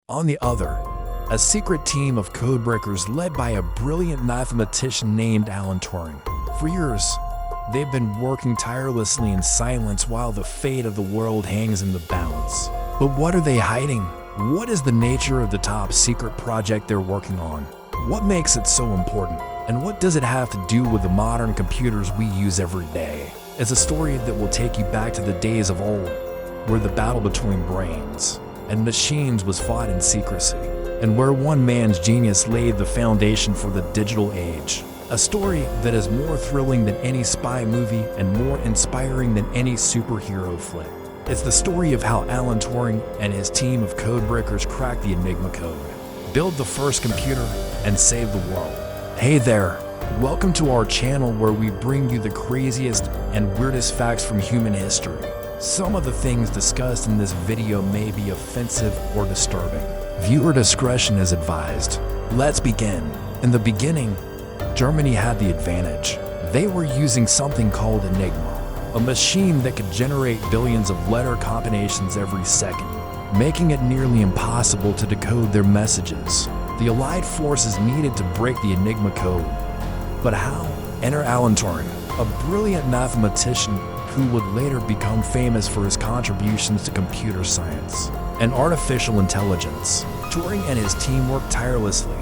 On the other, a secret team of codebreakers led by a brilliant mathematician named Alan Turing. For years, they've been working tirelessly in silence while the fate of the world hangs in the balance. But what are they hiding? What is the nature of the top secret project they're working on? What makes it so important? And what does it have to do with the modern computers we use every day? It's a story that will take you back to the days of old, where the battle between brains and machines was fought in secrecy, and where one man's genius laid the foundation for the digital age. A story that is more thrilling than any spy movie and more inspiring than any superhero flick. It's the story of how Alan Turing and his team of codebreakers cracked the Enigma code, built the first computer, and saved the world. Hey there, welcome to our channel where we bring you the craziest and weirdest facts from human history. Some of the things discussed in this video may be offensive or disturbing. Viewer discretion is advised. Let's begin. In the beginning, Germany had the advantage. They were using something called Enigma, a machine that could generate billions of letter combinations every second, making it nearly impossible to decode their messages. The Allied forces needed to break the Enigma code. But how? Enter Alan Turing, a brilliant mathematician who would later become famous for his contributions to computer science and artificial intelligence. Turing and his team worked tirelessly,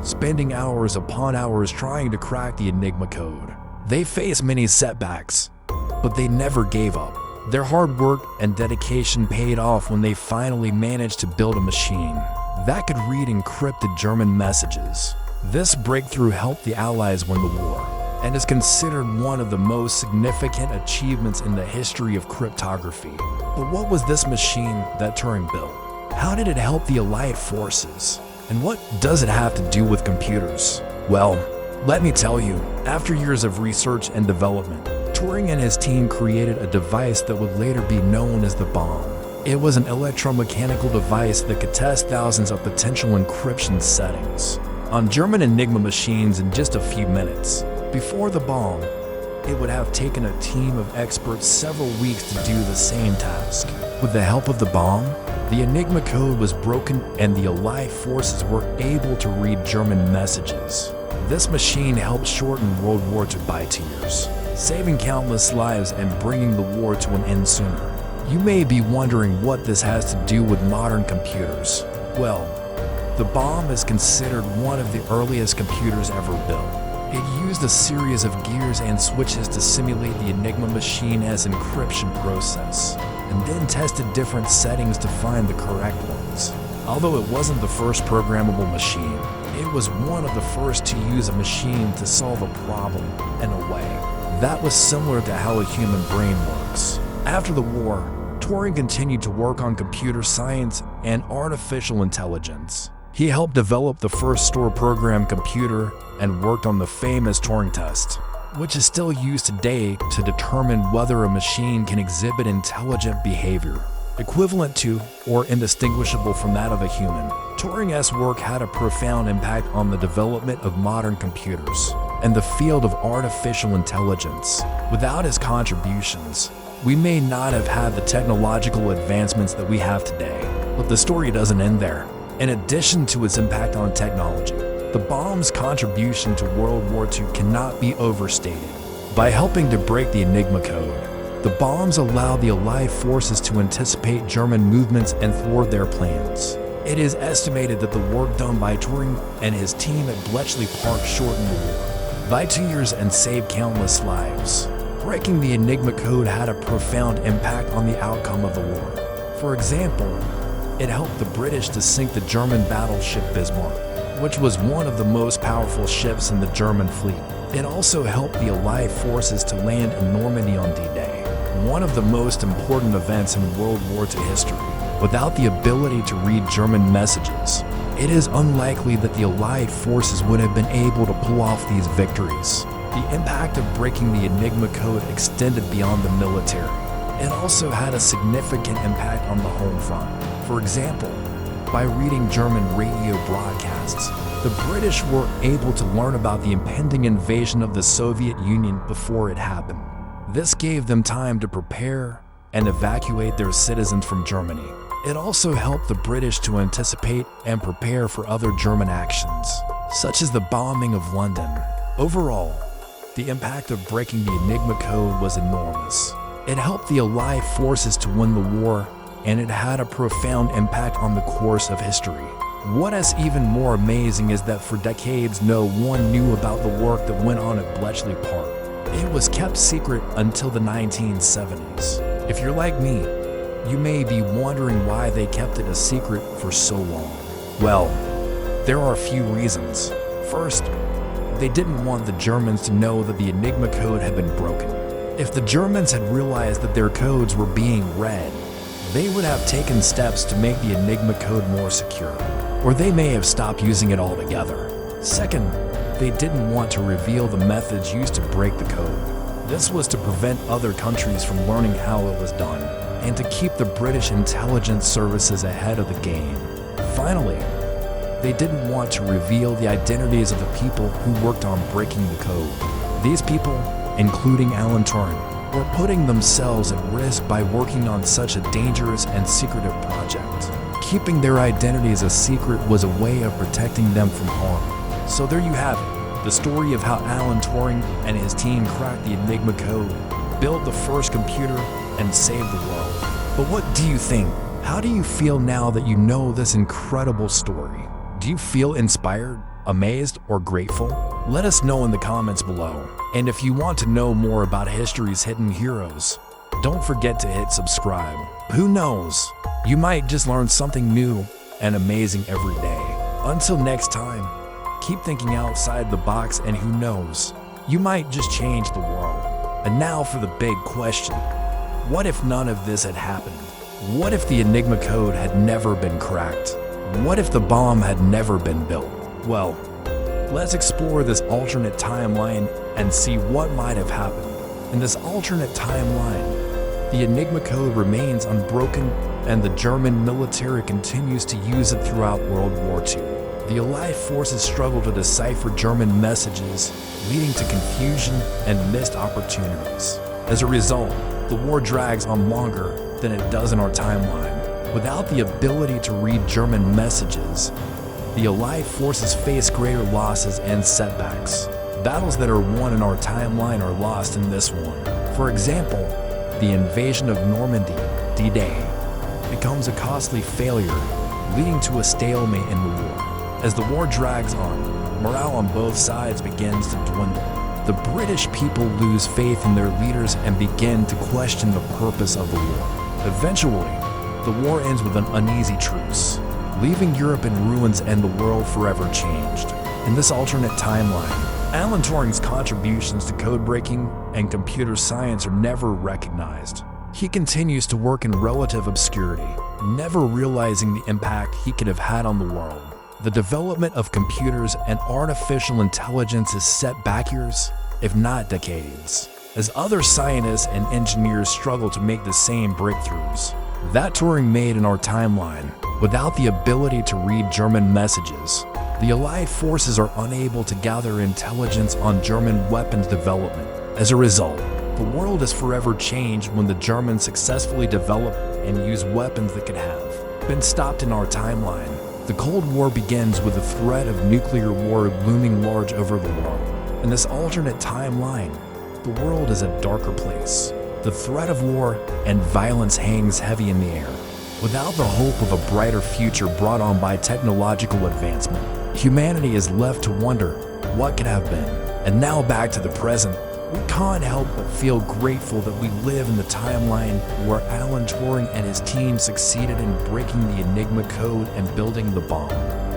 spending hours upon hours trying to crack the Enigma code. They faced many setbacks, but they never gave up. Their hard work and dedication paid off when they finally managed to build a machine that could read encrypted German messages. This breakthrough helped the Allies win the war and is considered one of the most significant achievements in the history of cryptography. But what was this machine that Turing built? How did it help the Allied forces? And what does it have to do with computers? Well, let me tell you, after years of research and development, Turing and his team created a device that would later be known as the bomb. It was an electromechanical device that could test thousands of potential encryption settings on German Enigma machines in just a few minutes. Before the bomb, it would have taken a team of experts several weeks to do the same task. With the help of the bomb, the Enigma code was broken and the Allied forces were able to read German messages. This machine helped shorten World War II by 2 years, saving countless lives and bringing the war to an end sooner. You may be wondering what this has to do with modern computers. Well, the bomb is considered one of the earliest computers ever built. It used a series of gears and switches to simulate the Enigma machine as encryption process, and then tested different settings to find the correct ones. Although it wasn't the first programmable machine, it was one of the first to use a machine to solve a problem in a way that was similar to how a human brain works. After the war, Turing continued to work on computer science and artificial intelligence. He helped develop the first store-programmed computer and worked on the famous Turing test, which is still used today to determine whether a machine can exhibit intelligent behavior, equivalent to or indistinguishable from that of a human. Turing's work had a profound impact on the development of modern computers and the field of artificial intelligence. Without his contributions, we may not have had the technological advancements that we have today. But the story doesn't end there. In addition to its impact on technology, the bomb's contribution to World War II cannot be overstated. By helping to break the Enigma code, the bombs allowed the Allied forces to anticipate German movements and thwart their plans. It is estimated that the work done by Turing and his team at Bletchley Park shortened the war by 2 years and saved countless lives. Breaking the Enigma code had a profound impact on the outcome of the war. For example, it helped the British to sink the German battleship Bismarck, which was one of the most powerful ships in the German fleet. It also helped the Allied forces to land in Normandy on D-Day, one of the most important events in World War II history. Without the ability to read German messages, it is unlikely that the Allied forces would have been able to pull off these victories. The impact of breaking the Enigma code extended beyond the military. It also had a significant impact on the home front. For example, by reading German radio broadcasts, the British were able to learn about the impending invasion of the Soviet Union before it happened. This gave them time to prepare and evacuate their citizens from Germany. It also helped the British to anticipate and prepare for other German actions, such as the bombing of London. Overall, the impact of breaking the Enigma Code was enormous. It helped the Allied forces to win the war, and it had a profound impact on the course of history. What is even more amazing is that for decades no one knew about the work that went on at Bletchley Park. It was kept secret until the 1970s. If you're like me, you may be wondering why they kept it a secret for so long. Well, there are a few reasons. First, they didn't want the Germans to know that the Enigma Code had been broken. If the Germans had realized that their codes were being read, they would have taken steps to make the Enigma Code more secure, or they may have stopped using it altogether. Second, they didn't want to reveal the methods used to break the code. This was to prevent other countries from learning how it was done, and to keep the British intelligence services ahead of the game. Finally, they didn't want to reveal the identities of the people who worked on breaking the code. These people, including Alan Turing, were putting themselves at risk by working on such a dangerous and secretive project. Keeping their identities a secret was a way of protecting them from harm. So there you have it, the story of how Alan Turing and his team cracked the Enigma Code, built the first computer, and saved the world. But what do you think? How do you feel now that you know this incredible story? Do you feel inspired, amazed, or grateful? Let us know in the comments below. And if you want to know more about history's hidden heroes, don't forget to hit subscribe. Who knows? You might just learn something new and amazing every day. Until next time, keep thinking outside the box, and who knows, you might just change the world. And now for the big question. What if none of this had happened? What if the Enigma Code had never been cracked? What if the bomb had never been built? Well, let's explore this alternate timeline and see what might have happened. In this alternate timeline, the Enigma Code remains unbroken, and the German military continues to use it throughout World War II. The Allied forces struggle to decipher German messages, leading to confusion and missed opportunities. As a result, the war drags on longer than it does in our timeline. Without the ability to read German messages, the Allied forces face greater losses and setbacks. Battles that are won in our timeline are lost in this one. For example, the invasion of Normandy, D-Day, becomes a costly failure, leading to a stalemate in the war. As the war drags on, morale on both sides begins to dwindle. The British people lose faith in their leaders and begin to question the purpose of the war. Eventually, the war ends with an uneasy truce, leaving Europe in ruins and the world forever changed. In this alternate timeline, Alan Turing's contributions to code breaking and computer science are never recognized. He continues to work in relative obscurity, never realizing the impact he could have had on the world. The development of computers and artificial intelligence is set back years, if not decades, as other scientists and engineers struggle to make the same breakthroughs that Turing made in our timeline. Without the ability to read German messages, the Allied forces are unable to gather intelligence on German weapons development. As a result, the world is forever changed when the Germans successfully develop and use weapons that could have been stopped in our timeline. The Cold War begins with the threat of nuclear war looming large over the world. In this alternate timeline, the world is a darker place. The threat of war and violence hangs heavy in the air. Without the hope of a brighter future brought on by technological advancement, humanity is left to wonder what could have been. And now back to the present. We can't help but feel grateful that we live in the timeline where Alan Turing and his team succeeded in breaking the Enigma Code and building the bomb.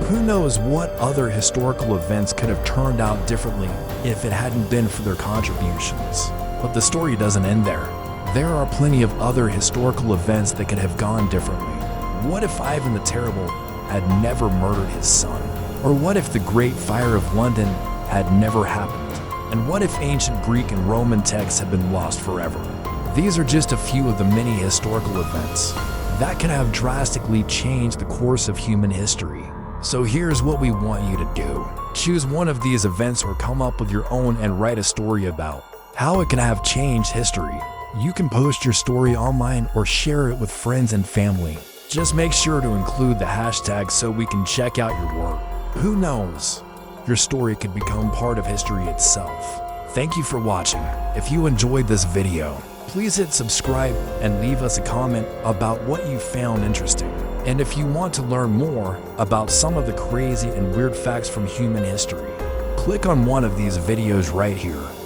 Who knows what other historical events could have turned out differently if it hadn't been for their contributions. But the story doesn't end there. There are plenty of other historical events that could have gone differently. What if Ivan the Terrible had never murdered his son? Or what if the Great Fire of London had never happened? And what if ancient Greek and Roman texts had been lost forever? These are just a few of the many historical events that could have drastically changed the course of human history. So here's what we want you to do. Choose one of these events or come up with your own and write a story about how it can have changed history. You can post your story online or share it with friends and family. Just make sure to include the hashtag so we can check out your work. Who knows? Your story could become part of history itself. Thank you for watching. If you enjoyed this video, please hit subscribe and leave us a comment about what you found interesting. And if you want to learn more about some of the crazy and weird facts from human history, click on one of these videos right here.